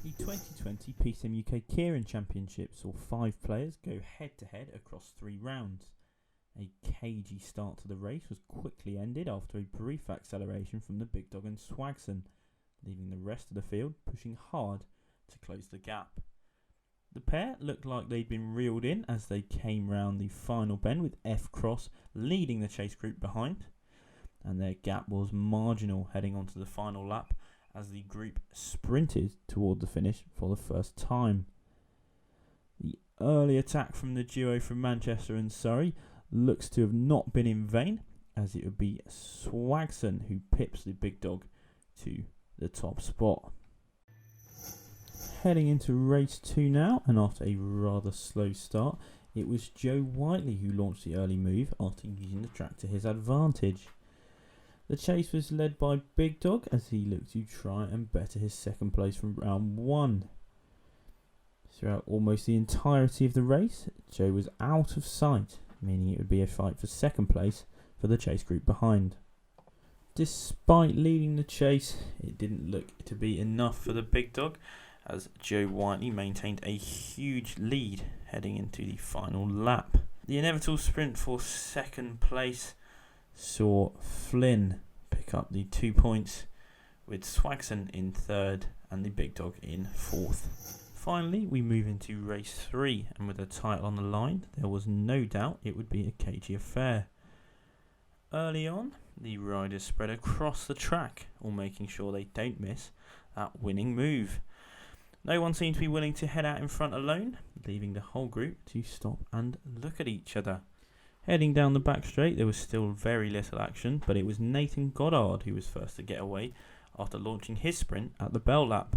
The 2020 PCM UK Keirin Championship saw 5 players go head-to-head across 3 rounds. A cagey start to the race was quickly ended after a brief acceleration from the big dog and Swagson, leaving the rest of the field pushing hard to close the gap. The pair looked like they'd been reeled in as they came round the final bend, with F Cross leading the chase group behind, and their gap was marginal heading onto the final lap as the group sprinted toward the finish for the first time. The early attack from the duo from Manchester and Surrey looks to have not been in vain, as it would be Swagson who pips the big dog to the top spot. Heading into race 2 now, and after a rather slow start, it was Joe Whiteley who launched the early move after using the track to his advantage. The chase was led by Big Dog as he looked to try and better his second place from round 1. Throughout almost the entirety of the race, Joe was out of sight, meaning it would be a fight for second place for the chase group behind. Despite leading the chase, it didn't look to be enough for the Big Dog, as Joe Whiteley maintained a huge lead heading into the final lap. The inevitable sprint for second place saw Flynn pick up the 2 points, with Swagson in third and the big dog in fourth. Finally, we move into race 3, and with a title on the line, there was no doubt it would be a cagey affair. Early on, the riders spread across the track, all making sure they don't miss that winning move. No one seemed to be willing to head out in front alone, leaving the whole group to stop and look at each other. Heading down the back straight, there was still very little action, but it was Nathan Goddard who was first to get away after launching his sprint at the bell lap.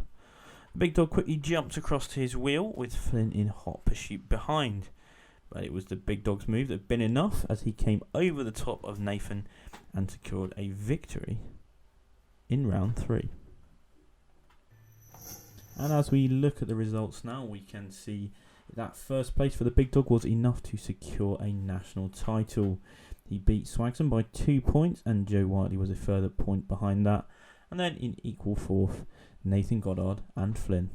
The big dog quickly jumped across to his wheel, with Flynn in hot pursuit behind, but it was the big dog's move that had been enough as he came over the top of Nathan and secured a victory in round 3. And as we look at the results now, we can see that first place for the big dog was enough to secure a national title. He beat Swagson by 2 points, and Joe Whiteley was a further point behind that. And then in equal fourth, Nathan Goddard and Flynn.